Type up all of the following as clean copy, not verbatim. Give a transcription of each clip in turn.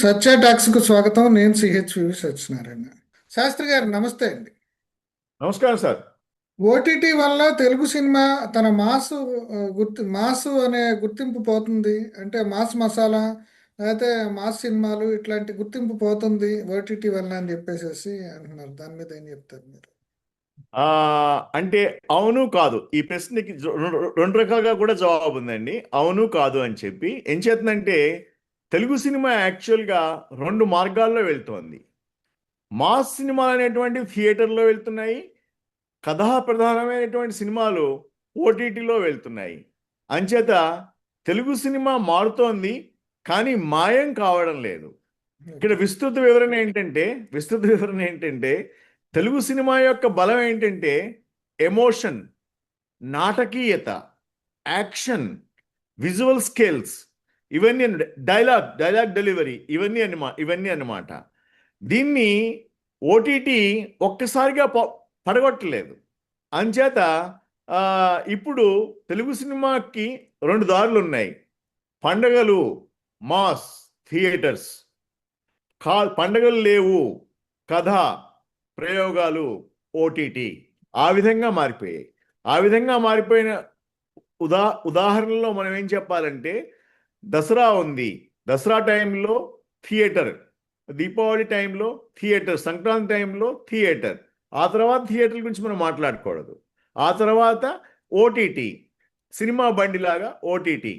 సత్య టాక్స్కు స్వాగతం. నేను సిహెచ్వి సత్యనారాయణ. శాస్త్రి గారు నమస్తే అండి. నమస్కారం సార్. ఓటీటీ వల్ల తెలుగు సినిమా తన మాసు మాసు అనే గుర్తింపు పోతుంది. అంటే మాస్ మసాలా లేకపోతే మాస్ సినిమాలు ఇట్లాంటి గుర్తింపు పోతుంది ఓటీటీ వల్ల అని చెప్పేసి అంటున్నారు. దాని మీద ఏం చెప్తారు మీరు? ఆ, అంటే అవును కాదు ఈ ప్రశ్నకి రెండు రకాలుగా కూడా జవాబు ఉందండి. అవును కాదు అని చెప్పి ఏం చేస్తుందంటే తెలుగు సినిమా యాక్చువల్గా రెండు మార్గాల్లో వెళ్తోంది. మాస్ సినిమాలు అనేటువంటి థియేటర్లో వెళ్తున్నాయి. కథా ప్రధానమైనటువంటి సినిమాలు ఓటీటీలో వెళ్తున్నాయి. అంచేత తెలుగు సినిమా మారుతోంది, కానీ మాయం కావడం లేదు. ఇక్కడ ఓకే. విస్తృత వివరణ ఏంటంటే తెలుగు సినిమా యొక్క బలం ఏంటంటే ఎమోషన్, నాటకీయత, యాక్షన్, విజువల్ స్కిల్స్, ఇవన్నీ డైలాగ్ డెలివరీ, ఇవన్నీ అన్నమాట. దీన్ని ఓటీటీ ఒక్కసారిగా పడగొట్టలేదు. అంచేత ఆ, ఇప్పుడు తెలుగు సినిమాకి రెండు దారులు ఉన్నాయి. పండగలు, మాస్ థియేటర్స్. పండగలు లేవు, కథ, ప్రయోగాలు, ఓటీటీ. ఆ విధంగా మారిపోయాయి. ఆ విధంగా మారిపోయిన ఉదాహరణలో మనం ఏం చెప్పాలంటే దసరా ఉంది. దసరా టైంలో థియేటర్, దీపావళి టైంలో థియేటర్, సంక్రాంతి టైంలో థియేటర్. ఆ తర్వాత థియేటర్ గురించి మనం మాట్లాడకూడదు. ఆ తర్వాత ఓటీటీ, సినిమా బండిలాగా ఓటీటీ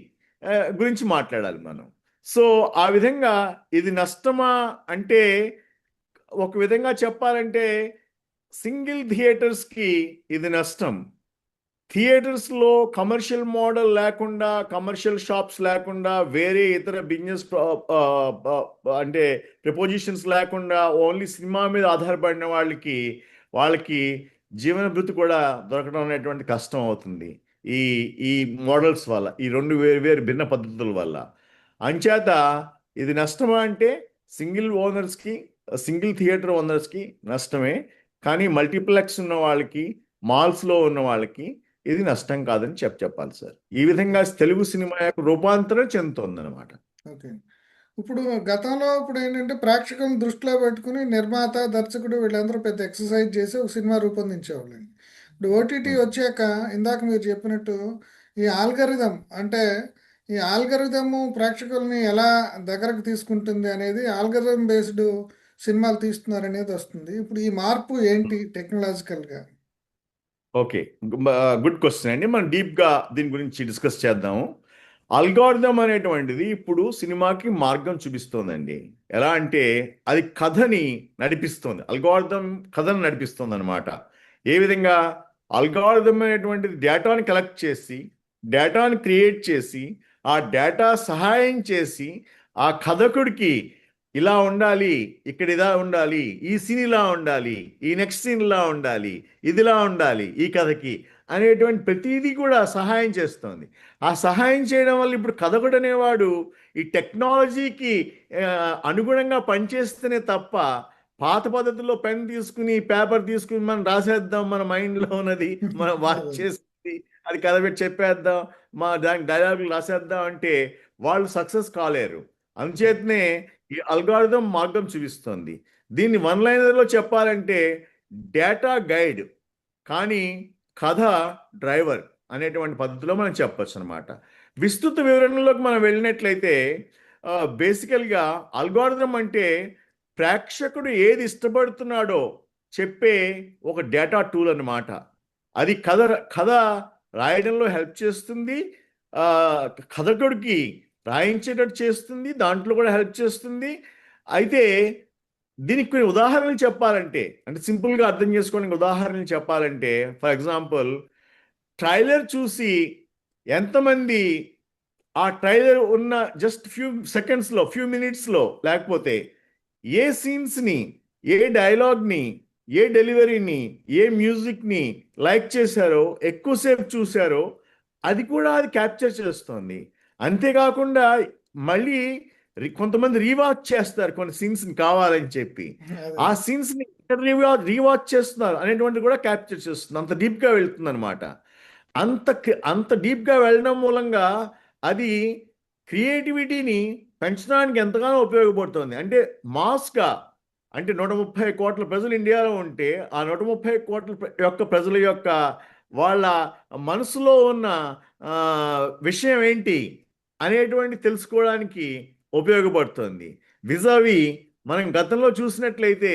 గురించి మాట్లాడాలి మనం. సో ఆ విధంగా ఇది నష్టమా అంటే, ఒక విధంగా చెప్పాలంటే సింగిల్ థియేటర్స్కి ఇది నష్టం. థియేటర్స్లో కమర్షియల్ మోడల్ లేకుండా, కమర్షియల్ షాప్స్ లేకుండా, వేరే ఇతర బిజినెస్ అంటే ప్రపోజిషన్స్ లేకుండా ఓన్లీ సినిమా మీద ఆధారపడిన వాళ్ళకి జీవన భృతి కూడా దొరకడం అనేటువంటి కష్టం అవుతుంది. ఈ ఈ మోడల్స్ వల్ల, ఈ రెండు వేరు వేరు భిన్న పద్ధతుల వల్ల. అంచేత ఇది నష్టమా అంటే సింగిల్ థియేటర్ ఓనర్స్కి నష్టమే. కానీ మల్టీప్లెక్స్ ఉన్న వాళ్ళకి, మాల్స్లో ఉన్న వాళ్ళకి ఇది నష్టం కాదని చెప్పాలి సార్. ఈ విధంగా తెలుగు సినిమా యొక్క రూపాంతరం చెందుతుందన్నమాట. ఓకే. ఇప్పుడు గతంలో ఇప్పుడు ఏంటంటే ప్రేక్షకులను దృష్టిలో పెట్టుకుని నిర్మాత, దర్శకుడు వీళ్ళందరూ పెద్ద ఎక్సర్సైజ్ చేసి ఒక సినిమా రూపొందించేవాళ్ళండి. ఇప్పుడు ఓటీటీ వచ్చాక ఇందాక మీరు చెప్పినట్టు ఈ ఆల్గరిథం అంటే ఈ ఆల్గరిథము ప్రేక్షకుల్ని ఎలా దగ్గరకు తీసుకుంటుంది అనేది ఆల్గరిథం బేస్డ్ సినిమాలు తీస్తున్నారు అనేది వస్తుంది. ఇప్పుడు ఈ మార్పు ఏంటి టెక్నాలజికల్గా? ఓకే, గుడ్ క్వశ్చన్ అండి. మనం డీప్గా దీని గురించి డిస్కస్ చేద్దాము. అల్గారిథం అనేటువంటిది ఇప్పుడు సినిమాకి మార్గం చూపిస్తోందండి. ఎలా అంటే అది కథని నడిపిస్తోంది. అల్గారిథం కథను నడిపిస్తుంది అనమాట. ఏ విధంగా? అల్గారిథం అనేటువంటిది డేటాని కలెక్ట్ చేసి, డేటాని క్రియేట్ చేసి, ఆ డేటా సహాయం చేసి ఆ కథకుడికి ఇలా ఉండాలి, ఇక్కడ ఇలా ఉండాలి, ఈ సీన్ ఇలా ఉండాలి, ఈ నెక్స్ట్ సీన్ ఇలా ఉండాలి, ఇదిలా ఉండాలి ఈ కథకి అనేటువంటి ప్రతిదీ కూడా సహాయం చేస్తుంది. ఆ సహాయం చేయడం వల్ల ఇప్పుడు కథకుడు అనేవాడు ఈ టెక్నాలజీకి ఆ, అనుగుణంగా పనిచేస్తేనే తప్ప, పాత పద్ధతిలో పెన్ తీసుకుని పేపర్ తీసుకుని మనం రాసేద్దాం, మన మైండ్లో ఉన్నది మనం వాచ్ అదే. చేసి అది కథ పెట్టి చెప్పేద్దాం, దానికి డైలాగులు రాసేద్దాం అంటే వాళ్ళు సక్సెస్ కాలేరు. అందుచేతనే ఈ అల్గారిథం మార్గం చూపిస్తుంది. దీన్ని వన్ లైనర్లో చెప్పాలంటే డేటా గైడ్, కానీ కథ డ్రైవర్ అనేటువంటి పద్ధతిలో మనం చెప్పొచ్చు అనమాట. విస్తృత వివరణలోకి మనం వెళ్ళినట్లయితే బేసికల్గా అల్గారిథం అంటే ప్రేక్షకుడు ఏది ఇష్టపడుతున్నాడో చెప్పే ఒక డేటా టూల్ అన్నమాట. అది కథ రాయడంలో హెల్ప్ చేస్తుంది, ఆ, కథకుడికి రాయించేటట్టు చేస్తుంది, దాంట్లో కూడా హెల్ప్ చేస్తుంది. అయితే దీనికి కొన్ని ఉదాహరణలు చెప్పాలంటే, అంటే సింపుల్గా అర్థం చేసుకోవడానికి ఉదాహరణలు చెప్పాలంటే, ఫర్ ఎగ్జాంపుల్ ట్రైలర్ చూసి ఎంతమంది ఆ ట్రైలర్ ఉన్న జస్ట్ ఫ్యూ సెకండ్స్లో, ఫ్యూ మినిట్స్లో, లేకపోతే ఏ సీన్స్ని, ఏ డైలాగ్ని, ఏ డెలివరీని, ఏ మ్యూజిక్ని లైక్ చేశారో, ఎక్కువసేపు చూశారో, అది కూడా అది క్యాప్చర్ చేస్తుంది. అంతేకాకుండా మళ్ళీ కొంతమంది రీవాచ్ చేస్తారు కొన్ని సీన్స్ని కావాలని చెప్పి. అదే. ఆ సీన్స్ని రీవాచ్ చేస్తున్నారు అనేటువంటిది కూడా క్యాప్చర్ చేస్తుంది. అంత డీప్గా వెళ్తుంది అనమాట. అంత డీప్గా వెళ్ళడం మూలంగా అది క్రియేటివిటీని పెంచడానికి ఎంతగానో ఉపయోగపడుతుంది. అంటే మాస్గా, అంటే 130 కోట్ల ప్రజలు ఇండియాలో ఉంటే ఆ 130 కోట్ల యొక్క ప్రజల యొక్క వాళ్ళ మనసులో ఉన్న ఆ, విషయం ఏంటి అనేటువంటి తెలుసుకోవడానికి ఉపయోగపడుతుంది. విజావి మనం గతంలో చూసినట్లయితే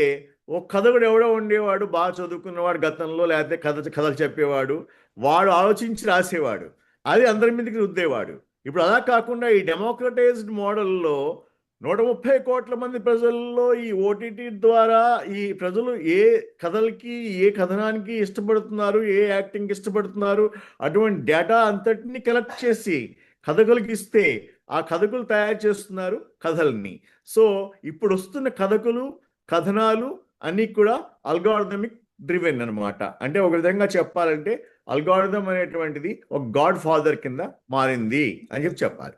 ఒక కథకుడు ఎవడో ఉండేవాడు, బాగా చదువుకున్నవాడు గతంలో, లేకపోతే కథలు చెప్పేవాడు, వాడు ఆలోచించి రాసేవాడు, అది అందరి మీదకి రుద్దేవాడు. ఇప్పుడు అలా కాకుండా ఈ డెమోక్రటైజ్డ్ మోడల్లో 130 కోట్ల మంది ప్రజల్లో ఈ ఓటీటీ ద్వారా ఈ ప్రజలు ఏ కథలకి, ఏ కథనానికి ఇష్టపడుతున్నారు, ఏ యాక్టింగ్కి ఇష్టపడుతున్నారు, అటువంటి డేటా అంతటిని కలెక్ట్ చేసి కథకులకి ఇస్తే ఆ కథకులు తయారు చేస్తున్నారు కథల్ని. సో ఇప్పుడు వస్తున్న కథకులు, కథనాలు అన్నీ కూడా అల్గారిథమిక్ డ్రివెన్ అనమాట. అంటే ఒక విధంగా చెప్పాలంటే అల్గారిథం అనేటువంటిది ఒక గాడ్ ఫాదర్ కింద మారింది అని చెప్పాలి.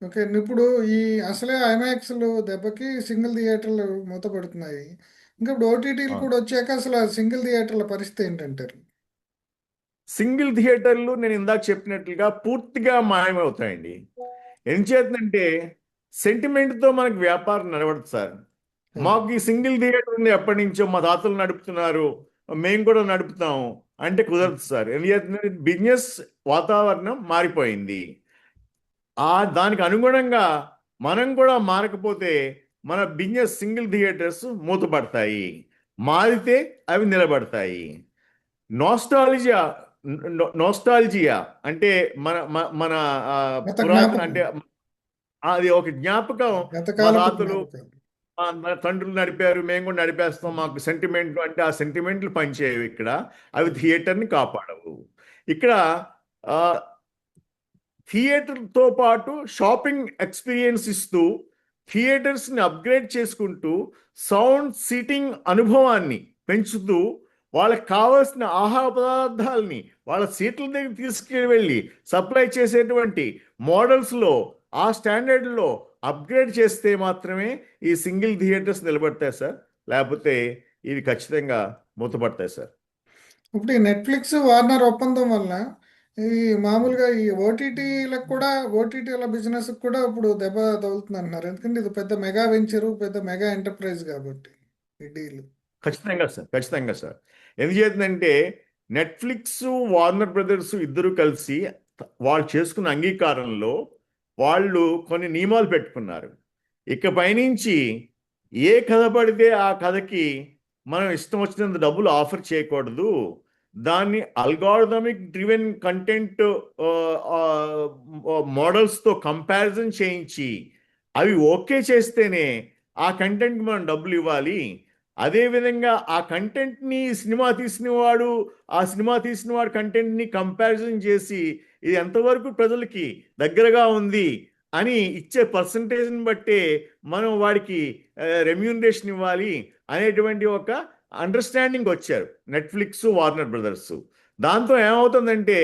ఓకే, ఇప్పుడు ఈ అసలే ఐమాక్స్లు దెబ్బకి సింగిల్ థియేటర్లు మూతపడుతున్నాయి. ఇంకా ఇప్పుడు ఓటీటీలు కూడా వచ్చాక అసలు సింగిల్ థియేటర్ల పరిస్థితి ఏంటంటారు? సింగిల్ థియేటర్లు నేను ఇందాక చెప్పినట్లుగా పూర్తిగా మాయమవుతాయండి. ఎంచేతంటే సెంటిమెంట్తో మనకు వ్యాపారం నడవదు సార్. మాకు ఈ సింగిల్ థియేటర్ ఉంది ఎప్పటి నుంచో, మా తాతలు నడుపుతున్నారు, మేము కూడా నడుపుతాం అంటే కుదరదు సార్. ఎందుకంటే బిజినెస్ వాతావరణం మారిపోయింది. దానికి అనుగుణంగా మనం కూడా మారకపోతే మన బిజినెస్ సింగిల్ థియేటర్స్ మూతపడతాయి, మారితే అవి నిలబడతాయి. నోస్టాలజియా నోస్టాలజియా అంటే మన మన మన, ఆ, గత పురాతన జ్ఞాపకం, అంటే అది ఒక జ్ఞాపకం. మా గతకాలపు తాతలు, జ్ఞాపకాలు. మన తండ్రులు నడిపారు, మేము కూడా నడిపేస్తాం, మాకు సెంటిమెంట్లు అంటే ఆ సెంటిమెంట్లు పనిచేయవు ఇక్కడ, అవి థియేటర్ని కాపాడవు. ఇక్కడ ఆ, థియేటర్తో పాటు షాపింగ్ ఎక్స్పీరియన్స్ ఇస్తూ, థియేటర్స్ని అప్గ్రేడ్ చేసుకుంటూ, సౌండ్ సీటింగ్ అనుభవాన్ని పెంచుతూ, వాళ్ళకి కావాల్సిన ఆహార పదార్థాలని వాళ్ళ సీట్ల దగ్గర తీసుకువెళ్ళి సప్లై చేసేటువంటి మోడల్స్లో, ఆ స్టాండర్డ్లో అప్గ్రేడ్ చేస్తే మాత్రమే ఈ సింగిల్ థియేటర్స్ నిలబడతాయి సార్. లేకపోతే ఇవి ఖచ్చితంగా మూతపడతాయి సార్. ఇప్పుడు ఈ నెట్ఫ్లిక్స్ వార్నర్ ఒప్పందం వల్ల ఈ మామూలుగా ఈ ఓటీటీలకు కూడా, ఓటీటీల బిజినెస్ కూడా ఇప్పుడు దెబ్బ తగులుతుంది అంటున్నారు. ఎందుకంటే ఇది పెద్ద మెగా వెంచరు, పెద్ద మెగా ఎంటర్ప్రైజ్ కాబట్టి ఈ డీల్. ఖచ్చితంగా సార్, ఖచ్చితంగా సార్. ఎందుచేతంటే నెట్ఫ్లిక్స్, వార్నర్ బ్రదర్స్ ఇద్దరు కలిసి వాళ్ళు చేసుకున్న అంగీకారంలో వాళ్ళు కొన్ని నియమాలు పెట్టుకున్నారు. ఇక పైనుంచి ఏ కథ పడితే ఆ కథకి మనం ఇష్టం వచ్చినంత డబ్బులు ఆఫర్ చేయకూడదు, దాన్ని అల్గారిథమిక్ డ్రివెన్ కంటెంట్ మోడల్స్తో కంపారిజన్ చేయించి అవి ఓకే చేస్తేనే ఆ కంటెంట్కి మనం డబ్బులు ఇవ్వాలి. అదేవిధంగా ఆ కంటెంట్ని ఆ సినిమా తీసిన వాడు కంటెంట్ని కంపారిజన్ చేసి ఇది ఎంతవరకు ప్రజలకి దగ్గరగా ఉంది అని ఇచ్చే పర్సంటేజ్ని బట్టే మనం వాడికి రెమ్యూనరేషన్ ఇవ్వాలి అనేటువంటి ఒక అండర్స్టాండింగ్ వచ్చారు నెట్ఫ్లిక్స్, వార్నర్ బ్రదర్స్. దాంతో ఏమవుతుందంటే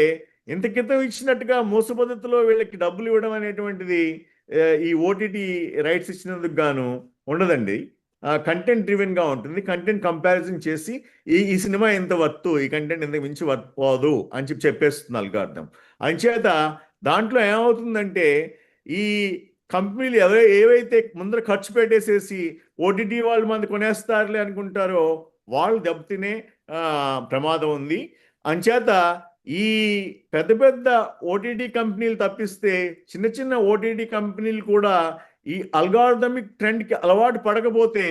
ఇంత క్రితం ఇచ్చినట్టుగా మోస పద్ధతిలో వీళ్ళకి డబ్బులు ఇవ్వడం అనేటువంటిది ఈ ఓటీటీ రైట్స్ ఇచ్చినందుకు గాను ఉండదండి. కంటెంట్ డ్రివెన్గా ఉంటుంది. కంటెంట్ కంపారిజన్ చేసి ఈ సినిమా ఎంత వర్త్, ఈ కంటెంట్ ఎంత మించి వర్త్ పోదు అని చెప్పేస్తుంది అల్గారిథం. అంచేత దాంట్లో ఏమవుతుందంటే ఈ కంపెనీలు ఏవైతే ముందర ఖర్చు పెట్టేసేసి ఓటీటీ వాళ్ళు మంది కొనేస్తారులే అనుకుంటారో వాళ్ళు దెబ్బతినే ప్రమాదం ఉంది. అంచేత ఈ పెద్ద పెద్ద ఓటీటీ కంపెనీలు తప్పిస్తే చిన్న చిన్న ఓటీటీ కంపెనీలు కూడా ఈ అల్గారిథమిక్ ట్రెండ్కి అలవాటు పడకపోతే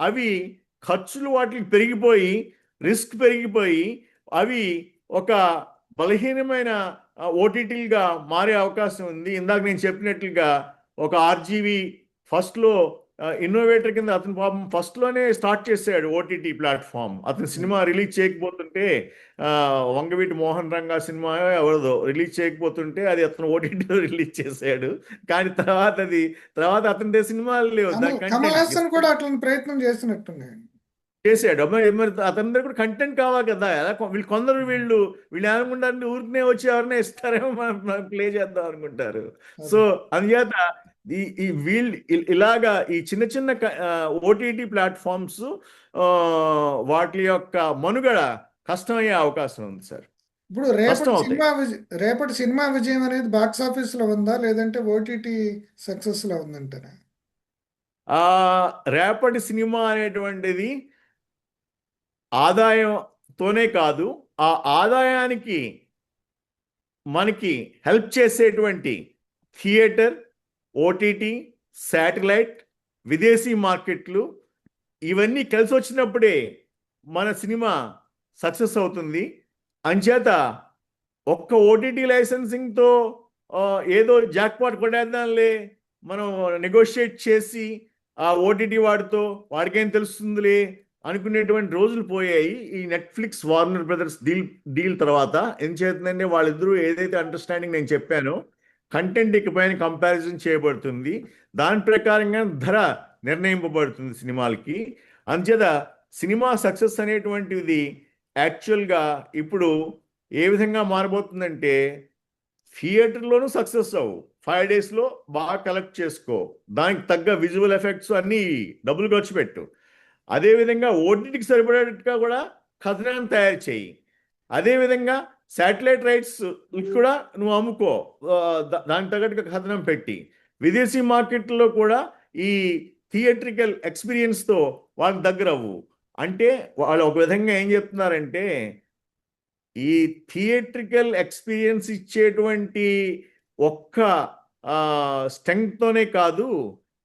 అవి ఖర్చులు వాటికి పెరిగిపోయి, రిస్క్ పెరిగిపోయి, అవి ఒక బలహీనమైన ఓటీటీలుగా మారే అవకాశం ఉంది. ఇందాక నేను చెప్పినట్లుగా ఒక ఆర్జీవి ఫస్ట్లో ఇన్నోవేటర్ కింద అతను పాపం ఫస్ట్లోనే స్టార్ట్ చేశాడు ఓటీటీ ప్లాట్ఫామ్. అతను సినిమా రిలీజ్ చేయకపోతుంటే, వంగవీటి మోహన్ రంగా సినిమా ఎవరిదో రిలీజ్ చేయకపోతుంటే అది అతను ఓటీటీలో రిలీజ్ చేశాడు. కానీ తర్వాత అతని సినిమాలు లేవు, దాని కమల్ హాసన్ కంటెంట్ కూడా అట్లా ప్రయత్నం చేస్తున్నట్టున్నాయి. చేశాడు. మరి అతని దగ్గర కూడా కంటెంట్ కావాలి కదా. ఎలా వీళ్ళు ఏమనుకుంటారు, ఊరికనే వచ్చి ఎవరినే ఇస్తారేమో మనం ప్లే చేద్దాం అనుకుంటారు. సో అందుచేత వీళ్ళు ఇలాగా ఈ చిన్న చిన్న ఓటీటీ ప్లాట్ఫామ్స్ వాటి యొక్క మనుగడ కష్టమయ్యే అవకాశం ఉంది సార్. ఇప్పుడు కష్టం అవుతాయి. రేపటి సినిమా విజయం అనేది బాక్స్ ఆఫీస్లో ఉందా, లేదంటే ఓటీటీ సక్సెస్లో ఉందంటారా? ఆ రేపటి సినిమా అనేటువంటిది ఆదాయంతోనే కాదు, ఆ ఆదాయానికి మనకి హెల్ప్ చేసేటువంటి థియేటర్, ఓటీటీ, శాటిలైట్, విదేశీ మార్కెట్లు ఇవన్నీ కలిసి వచ్చినప్పుడే మన సినిమా సక్సెస్ అవుతుంది. అంచేత ఒక్క ఓటీటీ లైసెన్సింగ్తో ఏదో జాక్పాట్ కొట్టేద్దాంలే, మనం నెగోషియేట్ చేసి ఆ ఓటీటీ వాడికేం తెలుస్తుందిలే అనుకునేటువంటి రోజులు పోయాయి ఈ నెట్ఫ్లిక్స్ వార్నర్ బ్రదర్స్ డీల్ తర్వాత. ఎంచేతంటే వాళ్ళిద్దరూ ఏదైతే అండర్స్టాండింగ్ నేను చెప్పానో, కంటెంట్ ఇకపైన కంపారిజన్ చేయబడుతుంది, దాని ప్రకారంగా ధర నిర్ణయింపబడుతుంది సినిమాలకి. అంచేత సినిమా సక్సెస్ అనేటువంటిది యాక్చువల్గా ఇప్పుడు ఏ విధంగా మారబోతుందంటే, థియేటర్లోనూ సక్సెస్ అవ్వు, 5 డేస్లో బాగా కలెక్ట్ చేసుకో, దానికి తగ్గ విజువల్ ఎఫెక్ట్స్ అన్నీ డబ్బులు ఖర్చు పెట్టు, అదేవిధంగా ఓటీటీకి సరిపడేట్టుగా కూడా కథనాన్ని తయారు చేయి, అదేవిధంగా శాటిలైట్ రైట్స్ కూడా నువ్వు అమ్ముకో, దానికి తగ్గట్టుగా కథనం పెట్టి, విదేశీ మార్కెట్లో కూడా ఈ థియేట్రికల్ ఎక్స్పీరియన్స్తో వాళ్ళకి దగ్గర అవ్వు. అంటే వాళ్ళు ఒక విధంగా ఏం చెప్తున్నారంటే, ఈ థియేట్రికల్ ఎక్స్పీరియన్స్ ఇచ్చేటువంటి ఒక్క స్ట్రెంగ్తోనే కాదు,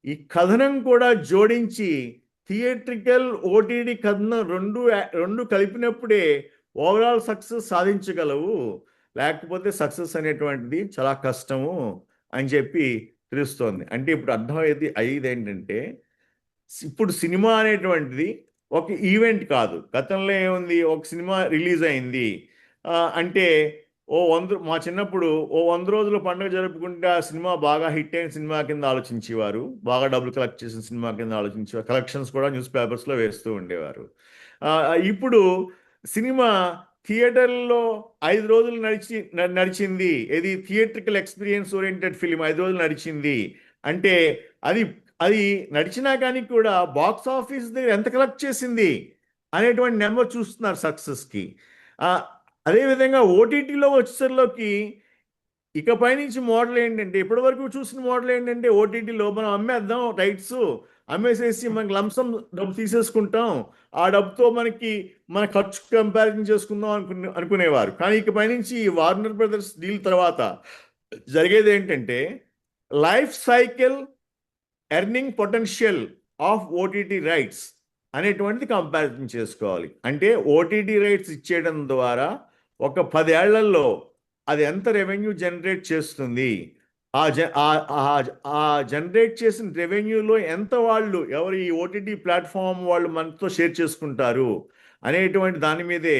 ఈ కథనం కూడా జోడించి థియేట్రికల్ ఓటీటీ కథనం రెండు కలిపినప్పుడే ఓవరాల్ సక్సెస్ సాధించగలవు, లేకపోతే సక్సెస్ అనేటువంటిది చాలా కష్టము అని చెప్పి తెలుస్తోంది. అంటే ఇప్పుడు అయ్యేది ఏంటంటే, ఇప్పుడు సినిమా అనేటువంటిది ఒక ఈవెంట్ కాదు. గతంలో ఏముంది, ఒక సినిమా రిలీజ్ అయింది అంటే మా చిన్నప్పుడు 100 రోజుల పండుగ జరుపుకుంటే ఆ సినిమా బాగా హిట్ అయిన సినిమా కింద ఆలోచించేవారు, బాగా డబ్బులు కలెక్ట్ చేసిన సినిమా కింద ఆలోచించేవారు, కలెక్షన్స్ కూడా న్యూస్ పేపర్స్లో వేస్తూ ఉండేవారు. ఇప్పుడు సినిమా థియేటర్లో 5 రోజులు నడిచింది, ఇది థియేట్రికల్ ఎక్స్పీరియన్స్ ఓరియంటెడ్ ఫిలిం 5 రోజులు నడిచింది అంటే, అది అది నడిచినా కానీ కూడా బాక్స్ ఆఫీస్ దగ్గర ఎంత కలెక్ట్ చేసింది అనేటువంటి నెంబర్ చూస్తున్నారు సక్సెస్కి. అదేవిధంగా ఓటీటీలో వచ్చేసరిలోకి ఇకపై నుంచి మోడల్ ఏంటంటే, ఇప్పటి వరకు చూసిన మోడల్ ఏంటంటే, ఓటీటీలో మనం అమ్మేద్దాం రైట్స్, అమ్మేసేసి మనకి లంసం డబ్బు తీసేసుకుంటాం, ఆ డబ్బుతో మన ఖర్చు కంపారిజన్ చేసుకుందాం అనుకునేవారు. కానీ ఇకపై నుంచి ఈ వార్నర్ బ్రదర్స్ డీల్ తర్వాత జరిగేది ఏంటంటే, life cycle earning potential of OTT rights అనేటువంటిది కంపారిజన్ చేసుకోవాలి. అంటే ఓటీటీ రైట్స్ ఇచ్చేయడం ద్వారా ఒక 10 ఏళ్లలో అది ఎంత రెవెన్యూ జనరేట్ చేస్తుంది, ఆ జనరేట్ చేసిన రెవెన్యూలో ఎంత ఎవరు ఈ ఓటీటీ ప్లాట్ఫామ్ వాళ్ళు మనతో షేర్ చేసుకుంటారు అనేటువంటి దాని మీదే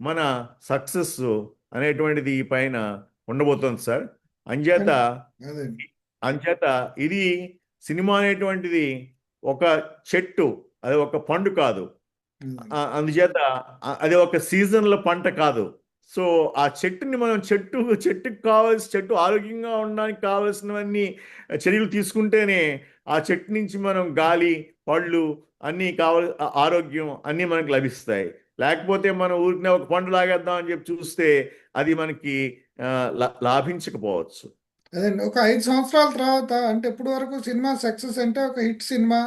మన సక్సెస్ అనేటువంటిది ఈ పైన ఉండబోతోంది సార్. అంచేత అదే. అంచేత ఇది సినిమా అనేటువంటిది ఒక చెట్టు, అది ఒక పండు కాదు. అందుచేత అది ఒక సీజన్ల పంట కాదు. సో ఆ చెట్టుని మనం చెట్టు ఆరోగ్యంగా ఉండడానికి కావాల్సినవన్నీ చర్యలు తీసుకుంటేనే ఆ చెట్టు నుంచి మనం గాలి, పళ్ళు అన్నీ ఆరోగ్యం అన్నీ మనకు లభిస్తాయి. లేకపోతే మనం ఊరికనే ఒక పండు లాగేద్దాం అని చెప్పి చూస్తే అది మనకి లాభించకపోవచ్చు. అదండి, ఒక 5 సంవత్సరాల తర్వాత అంటే ఇప్పుడు వరకు సినిమా సక్సెస్ అంటే ఒక హిట్ సినిమా,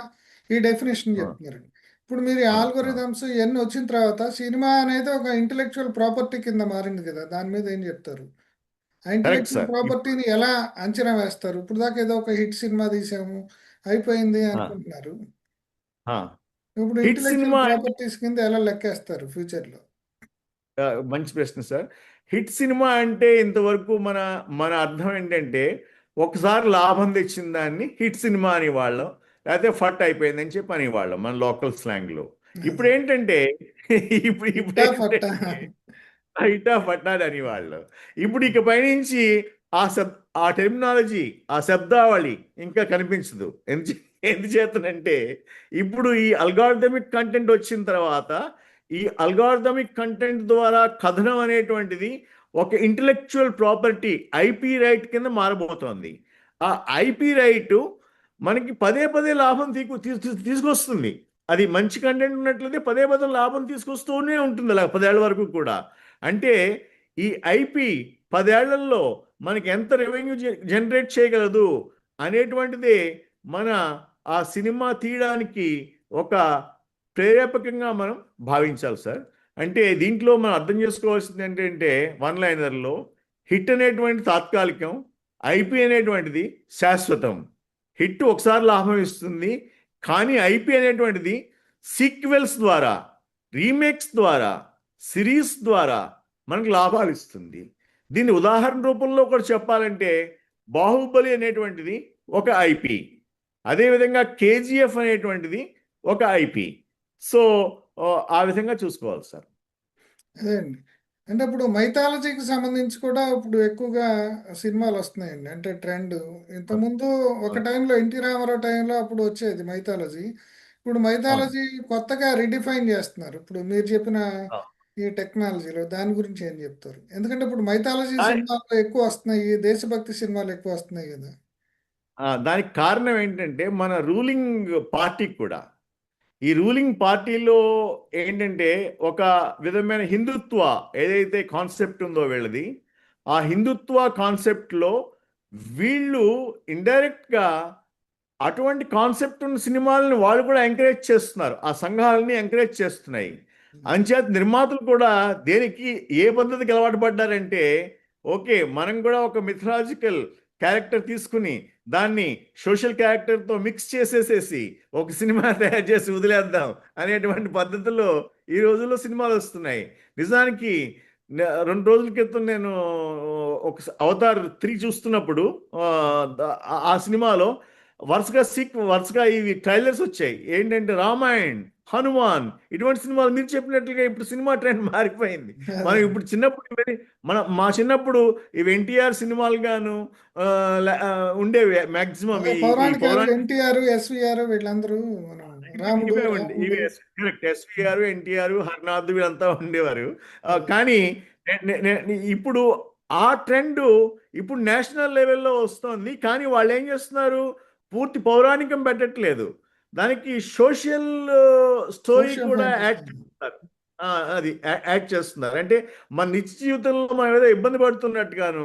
ఈ డెఫినేషన్ చెప్తున్నారండి. ఇప్పుడు మీరు ఆల్గోరిథమ్స్ ఇవన్నీ వచ్చిన తర్వాత సినిమా అనేది ఒక ఇంటలెక్చువల్ ప్రాపర్టీ కింద మారింది కదా, దాని మీద ఏం చెప్తారు? ఆ కరెక్ట్ ఇంటలెక్చువల్ సార్. ప్రాపర్టీని ఎలా అంచనా వేస్తారు? ఇప్పుడు దాకా ఏదో ఒక హిట్ సినిమా తీసాము అయిపోయింది అనుకుంటున్నారు. ఇప్పుడు హిట్ ఇంటలెక్చువల్ సినిమా అంటే ప్రాపర్టీస్ కింద ఎలా లెక్కేస్తారు ఫ్యూచర్లో? మంచి ప్రశ్న సార్. హిట్ సినిమా అంటే ఇంతవరకు మన మన అర్థం ఏంటంటే, ఒకసారి లాభం తెచ్చిన దాన్ని హిట్ సినిమా అనేవాళ్ళం, లేకపోతే ఫట్ అయిపోయిందని చెప్పి అనేవాళ్ళం మన లోకల్ స్లాంగ్లో. ఇప్పుడు ఏంటంటే ఇప్పుడు ఇప్పుడు హిట్టా ఫట్టా? ఏంటంటే హిటా ఫట్టాలు అనేవాళ్ళు. ఇప్పుడు ఇక పైనుంచి ఆ టెర్మినాలజీ, ఆ శబ్దావళి ఇంకా కనిపించదు. ఎందుచేతనంటే ఇప్పుడు ఈ అల్గారిథమిక్ కంటెంట్ వచ్చిన తర్వాత, ఈ అల్గారిథమిక్ కంటెంట్ ద్వారా కథనం అనేటువంటిది ఒక ఇంటలెక్చువల్ ప్రాపర్టీ, ఐపీ రైట్ కింద మారబోతోంది. ఆ ఐపీ రైట్ మనకి పదే పదే లాభం తీసుకొస్తుంది. అది మంచి కంటెంట్ ఉన్నట్లయితే పదే పదే లాభం తీసుకొస్తూనే ఉంటుంది అలా 10 ఏళ్ల వరకు కూడా. అంటే ఈ ఐపీ 10 ఏళ్లలో మనకి ఎంత రెవెన్యూ జనరేట్ చేయగలదు అనేటువంటిదే మన ఆ సినిమా తీయడానికి ఒక ప్రేరేపకంగా మనం భావించాలి సార్. అంటే దీంట్లో మనం అర్థం చేసుకోవాల్సింది ఏంటంటే వన్ లైనర్లో హిట్ అనేటువంటి తాత్కాలికం, ఐపీ అనేటువంటిది శాశ్వతం. హిట్ ఒకసారి లాభం ఇస్తుంది, కానీ ఐపీ అనేటువంటిది సీక్వెల్స్ ద్వారా, రీమేక్స్ ద్వారా, సిరీస్ ద్వారా మనకు లాభాలు ఇస్తుంది. దీన్ని ఉదాహరణ రూపంలో కూడా చెప్పాలంటే బాహుబలి అనేటువంటిది ఒక ఐపీ, అదేవిధంగా కేజీఎఫ్ అనేటువంటిది ఒక ఐపీ. సో ఆ విధంగా చూసుకోవాలి సార్. అదే అండి. అంటే ఇప్పుడు మైథాలజీకి సంబంధించి కూడా ఇప్పుడు ఎక్కువగా సినిమాలు వస్తున్నాయండి. అంటే ట్రెండ్ ఇంతకుముందు ఒక టైంలో ఎన్టీ రామారావు టైంలో అప్పుడు వచ్చేది మైథాలజీ. ఇప్పుడు అవును. మైథాలజీ కొత్తగా రిడిఫైన్ చేస్తున్నారు. ఇప్పుడు మీరు చెప్పిన ఆ, ఈ టెక్నాలజీలో దాని గురించి ఏం చెప్తారు? ఎందుకంటే ఇప్పుడు మైథాలజీ దా- సినిమాలు ఎక్కువ వస్తున్నాయి, దేశభక్తి సినిమాలు ఎక్కువ వస్తున్నాయి కదా. దానికి కారణం ఏంటంటే మన రూలింగ్ పార్టీ కూడా, ఈ రూలింగ్ పార్టీలో ఏంటంటే ఒక విధమైన హిందుత్వ ఏదైతే కాన్సెప్ట్ ఉందో వీళ్ళది, ఆ హిందుత్వ కాన్సెప్ట్లో వీళ్ళు ఇండైరెక్ట్గా అటువంటి కాన్సెప్ట్ ఉన్న సినిమాలని వాళ్ళు కూడా ఎంకరేజ్ చేస్తున్నారు, ఆ సంఘాలని ఎంకరేజ్ చేస్తున్నాయి. అంచేత నిర్మాతలు కూడా దేనికి ఏ పద్ధతికి అలవాటు పడ్డారంటే, ఓకే మనం కూడా ఒక మిథలాజికల్ క్యారెక్టర్ తీసుకుని దాన్ని సోషల్ క్యారెక్టర్తో మిక్స్ చేసేసేసి ఒక సినిమా తయారు చేసి వదిలేద్దాం అనేటువంటి పద్ధతిలో ఈ రోజుల్లో సినిమాలు వస్తున్నాయి. నిజానికి 2 రోజుల క్రితం నేను ఒక అవతార్ 3 చూస్తున్నప్పుడు ఆ, ఆ సినిమాలో వరుసగా ఇవి ట్రైలర్స్ వచ్చాయి. ఏంటంటే రామాయణ్, హనుమాన్, ఇటువంటి సినిమాలు మీరు చెప్పినట్లుగా ఇప్పుడు సినిమా ట్రెండ్ మారిపోయింది. మనం అదే ఇప్పుడు చిన్నప్పుడు మా చిన్నప్పుడు ఇవి ఎన్టీఆర్ సినిమాలు గాను ఆ, ఉండేవి మాక్సిమం. అదే ఈ పౌరాణికాలు పౌరాణిక ఎన్టీఆర్, ఎస్విఆర్ వీళ్ళందరూ మనం రాముడు, ఇవే ఉండి రాముడు. ఇవే కరెక్ట్. ఎస్వి గారు, ఎన్టీఆర్, హర్నాథ్ వీళ్ళంతా ఉండేవారు. అదే కానీ ఇప్పుడు ఆ ట్రెండ్ ఇప్పుడు నేషనల్ లెవెల్లో వస్తోంది. కానీ వాళ్ళు ఏం చేస్తున్నారు, పూర్తి పౌరాణికం పెట్టట్లేదు, దానికి సోషల్ స్టోరీ సోషల్ కూడా యాడ్ ఫ్యాంటసీ. చేస్తున్నారు. ఆ, అది యాడ్ చేస్తున్నారు. అంటే మన నిత్య జీవితంలో మనం ఏదో ఇబ్బంది పడుతున్నట్టుగాను,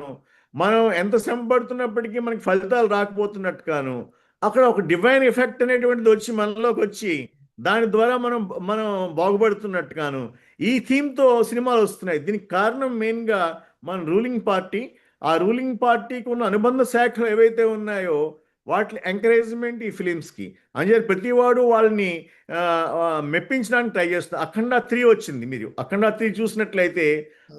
మనం ఎంత శ్రమ పడుతున్నప్పటికీ మనకి ఫలితాలు రాకపోతున్నట్టుగాను, అక్కడ ఒక డివైన్ ఎఫెక్ట్ అనేటువంటిది వచ్చి మనలోకి వచ్చి దాని ద్వారా మనం మనం బాగుపడుతున్నట్టుగాను ఈ థీమ్తో సినిమాలు వస్తున్నాయి. దీనికి కారణం మెయిన్గా మన రూలింగ్ పార్టీ. ఆ రూలింగ్ పార్టీకి ఉన్న అనుబంధ శాఖలు ఏవైతే ఉన్నాయో వాటి ఎంకరేజ్మెంట్ ఈ ఫిలిమ్స్కి. అంచేది ప్రతివాడు వాళ్ళని ఆ, మెప్పించడానికి ట్రై చేస్తారు. అఖండ 3 వచ్చింది. మీరు అఖండ 3 చూసినట్లయితే,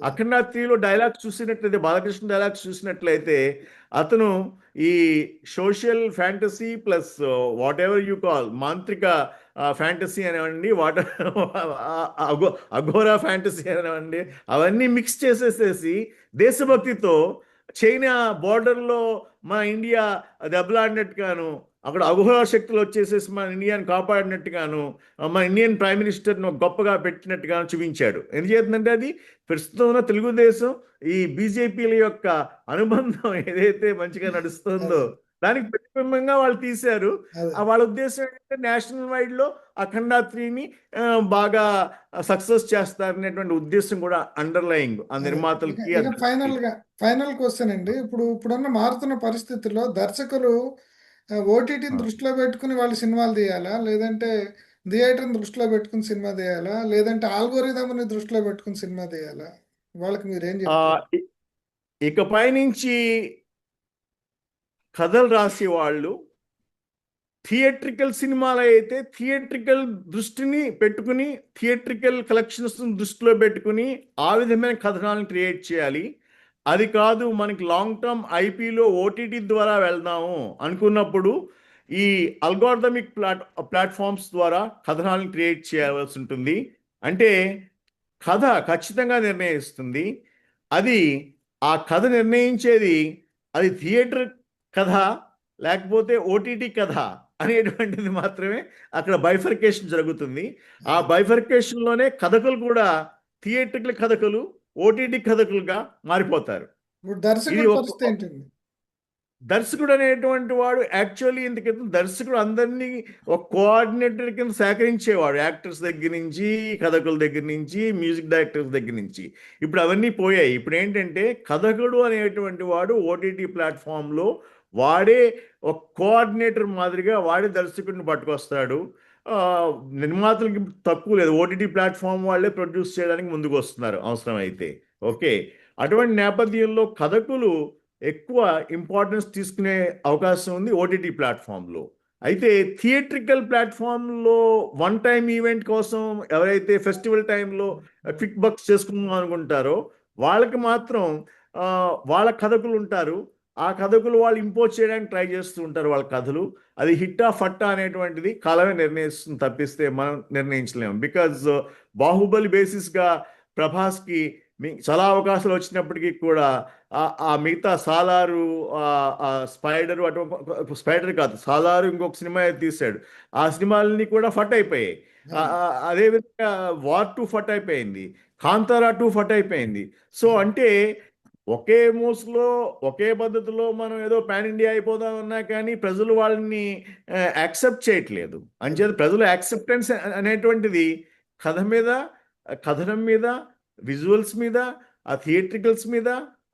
అఖండ 3లో డైలాగ్స్ చూసినట్లయితే, బాలకృష్ణ డైలాగ్స్ చూసినట్లయితే అతను ఈ social fantasy plus whatever you call మాంత్రిక ఫ్యాంటసీ అనేవండి, అఘోరా ఫ్యాంటసీ అనేవండి, అవన్నీ మిక్స్ చేసేసేసి దేశభక్తితో చైనా బోర్డర్లో మన ఇండియా దెబ్బలాడినట్టుగాను, అక్కడ అఘోర శక్తులు వచ్చేసేసి మన ఇండియాని కాపాడినట్టుగాను, మన ఇండియన్ ప్రైమ్ మినిస్టర్ను గొప్పగా పెట్టినట్టుగాను చూపించాడు. ఎందుచేతంటే అది ప్రస్తుతం ఉన్న తెలుగుదేశం ఈ బీజేపీల యొక్క అనుబంధం ఏదైతే మంచిగా నడుస్తుందో అదే దానికి ప్రతిబింబంగా వాళ్ళు తీశారు. అదే వాళ్ళ ఉద్దేశం ఏంటంటే నేషనల్ వైడ్లో అఖండ 3ని బాగా సక్సెస్ చేస్తారనేటువంటి ఉద్దేశం కూడా అండర్లయింగ్ ఆ అదే ఇక నిర్మాతలకి ఇక అందరికి. ఫైనల్ క్వశ్చన్ అండి. ఇప్పుడున్న మారుతున్న పరిస్థితుల్లో దర్శకులు ఓటీటీని దృష్టిలో పెట్టుకుని వాళ్ళు సినిమాలు తీయాలా, లేదంటే థియేటర్ని దృష్టిలో పెట్టుకుని సినిమా తీయాలా, లేదంటే ఆల్గోరిథంని దృష్టిలో పెట్టుకుని సినిమా తీయాలా? వాళ్ళకి మీరేం ఆ, చెప్తారు? ఇ- ఇకపై నుంచి కథలు రాసే వాళ్ళు థియేట్రికల్ సినిమాలు అయితే థియేట్రికల్ దృష్టిని పెట్టుకుని, థియేట్రికల్ కలెక్షన్స్ దృష్టిలో పెట్టుకుని ఆ విధమైన కథనాలను క్రియేట్ చేయాలి. అది కాదు మనకి లాంగ్ టర్మ్ ఐపీలో ఓటీటీ ద్వారా వెళ్దాము అనుకున్నప్పుడు ఈ అల్గోరిథమిక్ ప్లాట్ఫామ్స్ ద్వారా కథనాలను క్రియేట్ చేయవలసి ఉంటుంది. అంటే కథ ఖచ్చితంగా నిర్ణయిస్తుంది. అది ఆ కథ నిర్ణయించేది అది థియేటర్ కథ లేకపోతే ఓటీటీ కథ అనేటువంటిది మాత్రమే అక్కడ బైఫర్కేషన్ జరుగుతుంది. ఆ అదే బైఫర్కేషన్లోనే కథకులు కూడా థియేటర్ల కథకులు, ఓటీటీ కథకులుగా మారిపోతారు. ఇప్పుడు ఇది దర్శకుడి ఒక పరిస్థితి ఏంటండి? దర్శకుడు అనేటువంటి వాడు యాక్చువల్లీ ఇంత క్రితం దర్శకుడు అందరినీ ఒక కోఆర్డినేటర్ కింద సేకరించేవాడు, యాక్టర్స్ దగ్గర నుంచి, కథకుల దగ్గర నుంచి, మ్యూజిక్ డైరెక్టర్స్ దగ్గర నుంచి. ఇప్పుడు అవన్నీ పోయాయి. ఇప్పుడు ఏంటంటే కథకుడు అనేటువంటి వాడు ఓటీటీ ప్లాట్ఫామ్లో వాడే ఒక కోఆర్డినేటర్ మాదిరిగా వాడే దర్శకుడిని పట్టుకొస్తాడు. ఆ, నిర్మాతలకి తక్కువ లేదు, ఓటీటీ ప్లాట్ఫామ్ వాళ్ళే ప్రొడ్యూస్ చేయడానికి ముందుకు వస్తున్నారు అవసరం అయితే. ఓకే, అటువంటి నేపథ్యంలో కథకులు ఎక్కువ ఇంపార్టెన్స్ తీసుకునే అవకాశం ఉంది ఓటీటీ ప్లాట్ఫామ్లో. అయితే థియేట్రికల్ ప్లాట్ఫామ్లో వన్ టైం ఈవెంట్ కోసం ఎవరైతే ఫెస్టివల్ టైంలో క్విక్ బక్స్ చేసుకుందాం అనుకుంటారో వాళ్ళకి మాత్రం వాళ్ళ కథకులు ఉంటారు. ఆ కథకులు వాళ్ళు ఇంపోజ్ చేయడానికి ట్రై చేస్తూ ఉంటారు వాళ్ళ కథలు. అది హిట్టా ఫట్టా అనేటువంటిది కాలమే నిర్ణయిస్తుంది తప్పిస్తే మనం నిర్ణయించలేము. బికాజ్ బాహుబలి బేసిస్గా ప్రభాస్కి చాలా అవకాశాలు వచ్చినప్పటికీ కూడా ఆ మిగతా సాలారు, స్పైడర్, అటు స్పైడర్ కాదు సాలారు, ఇంకొక సినిమా తీశాడు, ఆ సినిమాలని కూడా ఫట్ అయిపోయాయి. అదేవిధంగా వార్ 2 ఫట్ అయిపోయింది, కాంతారా 2 ఫట్ అయిపోయింది. సో అంటే ఒకే మూసులో ఒకే పద్ధతిలో మనం ఏదో పాన్ ఇండియా అయిపోదాం అన్నా కానీ ప్రజలు వాళ్ళని యాక్సెప్ట్ చేయట్లేదు. అంచేత ప్రజలు యాక్సెప్టెన్స్ అనేటువంటిది కథ మీద, కథనం మీద, విజువల్స్ మీద, ఆ థియేట్రికల్స్ మీద,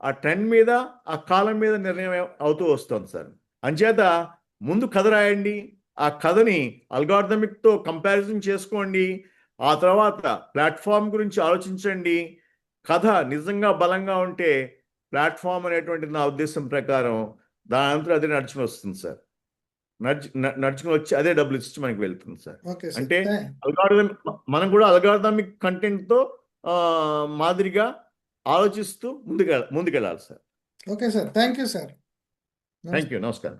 ఆ ట్రెండ్ మీద, ఆ కాలం మీద నిర్ణయం అవుతూ వస్తుంది సార్. అంచేత ముందు కథ రాయండి, ఆ కథని అల్గార్థమిక్తో కంపారిజన్ చేసుకోండి, ఆ తర్వాత ప్లాట్ఫామ్ గురించి ఆలోచించండి. కథ నిజంగా బలంగా ఉంటే ప్లాట్ఫామ్ అనేటువంటి నా ఉద్దేశం ప్రకారం దాని అంతా అదే నడుచుకుని వస్తుంది సార్. నడుచుకుని వచ్చి అదే డబ్బులు ఇచ్చి మనకి వెళ్తుంది సార్. Okay sir. అంటే అల్గారిథం, మనం కూడా అల్గారిథమిక్ కంటెంట్తో మాదిరిగా ఆలోచిస్తూ ముందుకెళ్ళాలి sir. Okay sir, thank you sir. Thank you, నమస్కారం.